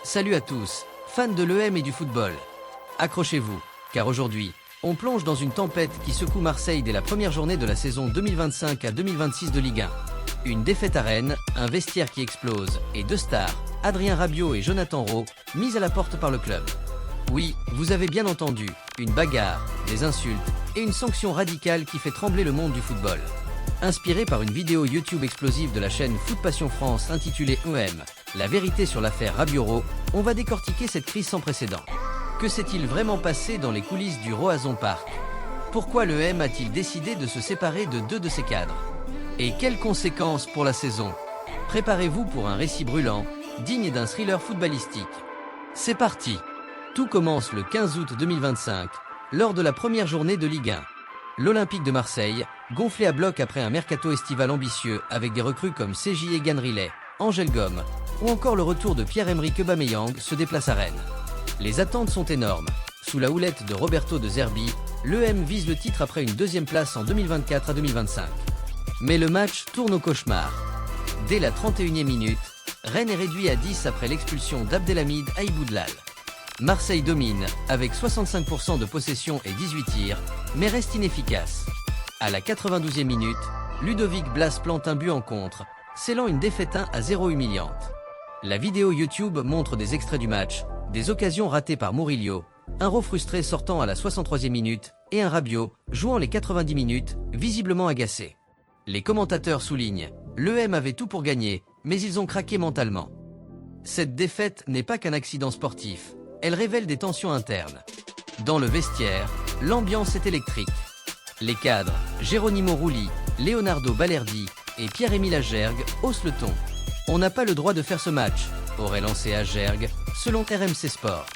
Salut à tous, fans de l'EM et du football. Accrochez-vous, car aujourd'hui, on plonge dans une tempête qui secoue Marseille dès la première journée de la saison 2025 à 2026 de Ligue 1. Une défaite à Rennes, un vestiaire qui explose et deux stars, Adrien Rabiot et Jonathan Rowe, mis à la porte par le club. Oui, vous avez bien entendu, une bagarre, des insultes et une sanction radicale qui fait trembler le monde du football. Inspiré par une vidéo YouTube explosive de la chaîne Foot Passion France intitulée EM, la vérité sur l'affaire Rabiot, on va décortiquer cette crise sans précédent. Que s'est-il vraiment passé dans les coulisses du Roazhon Park? Pourquoi l'EM a-t-il décidé de se séparer de deux de ses cadres? Et quelles conséquences pour la saison? Préparez-vous pour un récit brûlant, digne d'un thriller footballistique. C'est parti! Tout commence le 15 août 2025, lors de la première journée de Ligue 1. L'Olympique de Marseille, gonflé à bloc après un mercato estival ambitieux avec des recrues comme CJ Egan Riley, Angel Gomme, ou encore le retour de Pierre-Emerick Aubameyang, se déplace à Rennes. Les attentes sont énormes. Sous la houlette de Roberto De Zerbi, l'EM vise le titre après une deuxième place en 2024 à 2025. Mais le match tourne au cauchemar. Dès la 31e minute, Rennes est réduit à 10 après l'expulsion d'Abdelhamid Aïboudlal. Marseille domine, avec 65% de possession et 18 tirs, mais reste inefficace. À la 92e minute, Ludovic Blas plante un but en contre, scellant une défaite 1-0 humiliante. La vidéo YouTube montre des extraits du match, des occasions ratées par Murillo, un Rowe frustré sortant à la 63e minute, et un Rabiot, jouant les 90 minutes, visiblement agacé. Les commentateurs soulignent, l'EM avait tout pour gagner, mais ils ont craqué mentalement. Cette défaite n'est pas qu'un accident sportif. Elle révèle des tensions internes. Dans le vestiaire, l'ambiance est électrique. Les cadres, Geronimo Rulli, Leonardo Balerdi et Pierre-Emile Agergue haussent le ton. On n'a pas le droit de faire ce match, aurait lancé Agergue, selon RMC Sport.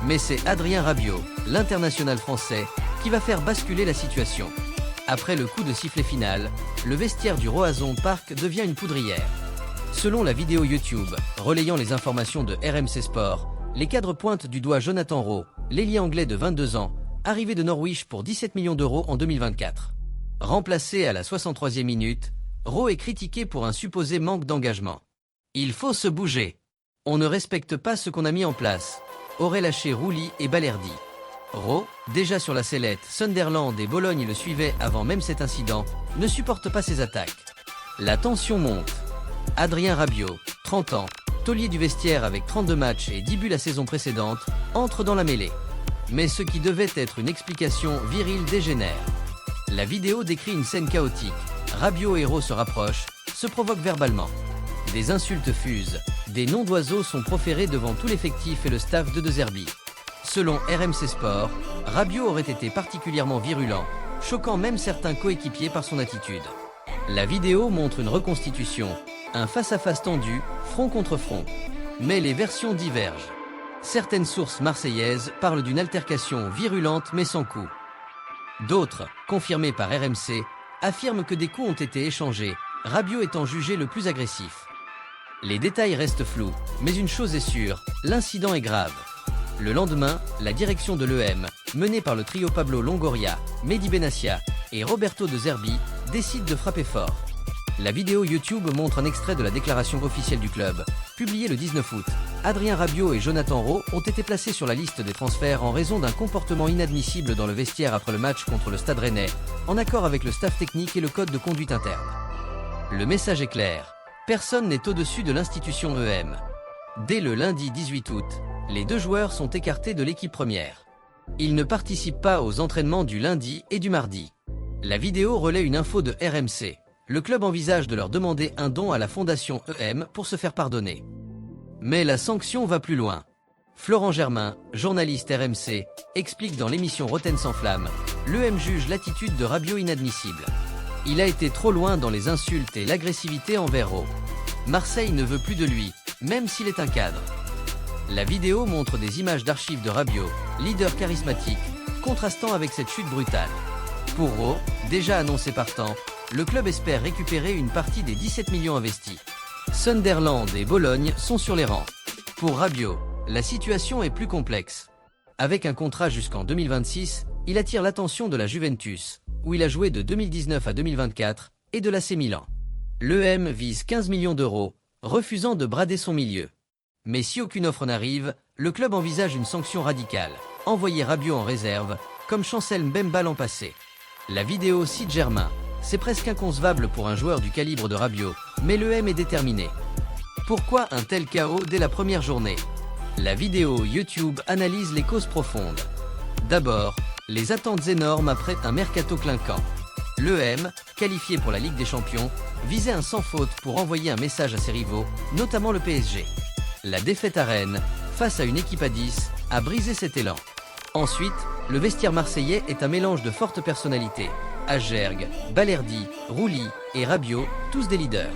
Mais c'est Adrien Rabiot, l'international français, qui va faire basculer la situation. Après le coup de sifflet final, le vestiaire du Roazhon Park devient une poudrière. Selon la vidéo YouTube, relayant les informations de RMC Sport, les cadres pointent du doigt Jonathan Rowe, l'ailier anglais de 22 ans, arrivé de Norwich pour 17 millions d'euros en 2024. Remplacé à la 63e minute, Rowe est critiqué pour un supposé manque d'engagement. Il faut se bouger. On ne respecte pas ce qu'on a mis en place, auraient lâché Rulli et Balerdi. Rowe, déjà sur la sellette, Sunderland et Bologne le suivaient avant même cet incident, ne supporte pas ces attaques. La tension monte. Adrien Rabiot, 30 ans, taulier du vestiaire avec 32 matchs et 10 buts la saison précédente, entre dans la mêlée. Mais ce qui devait être une explication virile dégénère. La vidéo décrit une scène chaotique. Rabiot et Rowe se rapprochent, se provoquent verbalement. Des insultes fusent, des noms d'oiseaux sont proférés devant tout l'effectif et le staff de De Zerbi. Selon RMC Sport, Rabiot aurait été particulièrement virulent, choquant même certains coéquipiers par son attitude. La vidéo montre une reconstitution, un face-à-face tendu, front contre front. Mais les versions divergent. Certaines sources marseillaises parlent d'une altercation virulente mais sans coup. D'autres, confirmées par RMC, affirment que des coups ont été échangés, Rabiot étant jugé le plus agressif. Les détails restent flous, mais une chose est sûre, l'incident est grave. Le lendemain, la direction de l'EM, menée par le trio Pablo Longoria, Mehdi Benassia et Roberto De Zerbi, décide de frapper fort. La vidéo YouTube montre un extrait de la déclaration officielle du club, publiée le 19 août. Adrien Rabiot et Jonathan Rowe ont été placés sur la liste des transferts en raison d'un comportement inadmissible dans le vestiaire après le match contre le Stade Rennais, en accord avec le staff technique et le code de conduite interne. Le message est clair. Personne n'est au-dessus de l'institution EM. Dès le lundi 18 août, les deux joueurs sont écartés de l'équipe première. Ils ne participent pas aux entraînements du lundi et du mardi. La vidéo relaie une info de RMC. Le club envisage de leur demander un don à la fondation EM pour se faire pardonner. Mais la sanction va plus loin. Florent Germain, journaliste RMC, explique dans l'émission Rotten sans flamme, l'EM juge l'attitude de Rabiot inadmissible. Il a été trop loin dans les insultes et l'agressivité envers Rowe. Marseille ne veut plus de lui, même s'il est un cadre. La vidéo montre des images d'archives de Rabiot, leader charismatique, contrastant avec cette chute brutale. Pour Rowe, déjà annoncé partant, le club espère récupérer une partie des 17 millions investis. Sunderland et Bologne sont sur les rangs. Pour Rabiot, la situation est plus complexe. Avec un contrat jusqu'en 2026, il attire l'attention de la Juventus, où il a joué de 2019 à 2024, et de l'AC Milan. L'EM vise 15 millions d'euros, refusant de brader son milieu. Mais si aucune offre n'arrive, le club envisage une sanction radicale. Envoyer Rabiot en réserve, comme Chancel Mbemba l'an passé. La vidéo cite Germain. C'est presque inconcevable pour un joueur du calibre de Rabiot, mais l'EM est déterminé. Pourquoi un tel chaos dès la première journée? La vidéo YouTube analyse les causes profondes. D'abord, les attentes énormes après un mercato clinquant. L'EM, qualifié pour la Ligue des Champions, visait un sans faute pour envoyer un message à ses rivaux, notamment le PSG. La défaite à Rennes, face à une équipe à 10, a brisé cet élan. Ensuite, le vestiaire marseillais est un mélange de fortes personnalités. Agergue, Balerdi, Rouli et Rabiot, tous des leaders.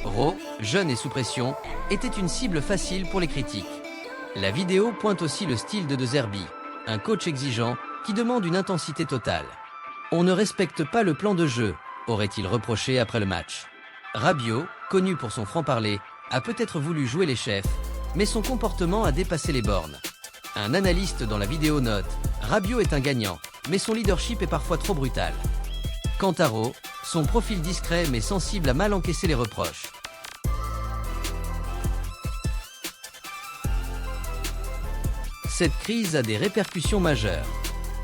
Ro, jeune et sous pression, était une cible facile pour les critiques. La vidéo pointe aussi le style de Zerbi, un coach exigeant qui demande une intensité totale. On ne respecte pas le plan de jeu, aurait-il reproché après le match. Rabiot, connu pour son franc-parler, a peut-être voulu jouer les chefs, mais son comportement a dépassé les bornes. Un analyste dans la vidéo note « Rabiot est un gagnant, mais son leadership est parfois trop brutal ». Quant à Ro, son profil discret mais sensible a mal encaissé les reproches. Cette crise a des répercussions majeures.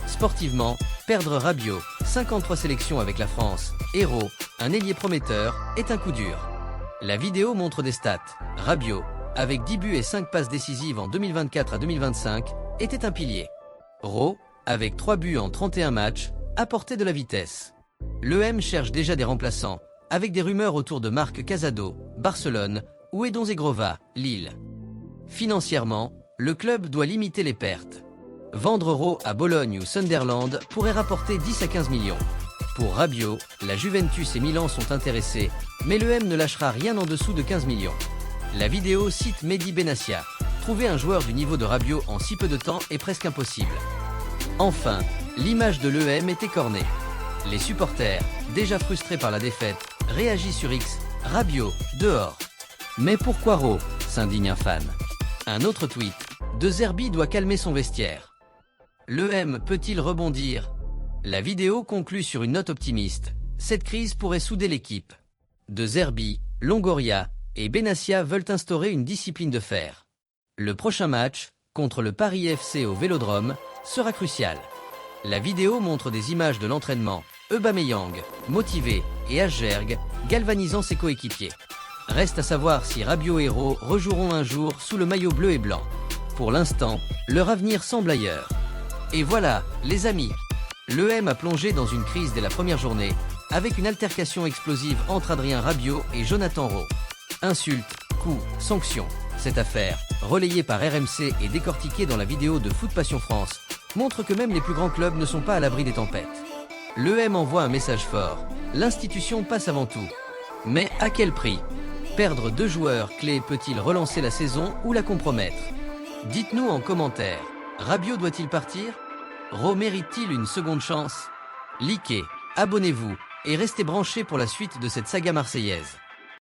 Sportivement, perdre Rabiot, 53 sélections avec la France, et Ro, un ailier prometteur, est un coup dur. La vidéo montre des stats. Rabiot, avec 10 buts et 5 passes décisives en 2024 à 2025, était un pilier. Ro, avec 3 buts en 31 matchs, apportait de la vitesse. L'EM cherche déjà des remplaçants, avec des rumeurs autour de Marc Casado, Barcelone, ou Edon Zegrova, Lille. Financièrement, le club doit limiter les pertes. Vendre Ro à Bologne ou Sunderland pourrait rapporter 10 à 15 millions. Pour Rabiot, la Juventus et Milan sont intéressés, mais l'EM ne lâchera rien en dessous de 15 millions. La vidéo cite Mehdi Benassia. Trouver un joueur du niveau de Rabiot en si peu de temps est presque impossible. Enfin, l'image de l'EM est écornée. Les supporters, déjà frustrés par la défaite, réagissent sur X, Rabiot, dehors. Mais pourquoi Ro, s'indigne un fan. Un autre tweet, De Zerbi doit calmer son vestiaire. L'EM peut-il rebondir? La vidéo conclut sur une note optimiste. Cette crise pourrait souder l'équipe. De Zerbi, Longoria et Benassia veulent instaurer une discipline de fer. Le prochain match, contre le Paris FC au Vélodrome, sera crucial. La vidéo montre des images de l'entraînement, Aubameyang, motivé, et Agergue, galvanisant ses coéquipiers. Reste à savoir si Rabiot et Ro rejoueront un jour sous le maillot bleu et blanc. Pour l'instant, leur avenir semble ailleurs. Et voilà, les amis, l'EM a plongé dans une crise dès la première journée, avec une altercation explosive entre Adrien Rabiot et Jonathan Ro. Insultes, coups, sanctions. Cette affaire, relayée par RMC et décortiquée dans la vidéo de Foot Passion France, montre que même les plus grands clubs ne sont pas à l'abri des tempêtes. L'EM envoie un message fort. L'institution passe avant tout. Mais à quel prix? Perdre 2 joueurs clés peut-il relancer la saison ou la compromettre? Dites-nous en commentaire. Rabiot doit-il partir? Ro mérite-t-il une seconde chance? Likez, abonnez-vous et restez branchés pour la suite de cette saga marseillaise.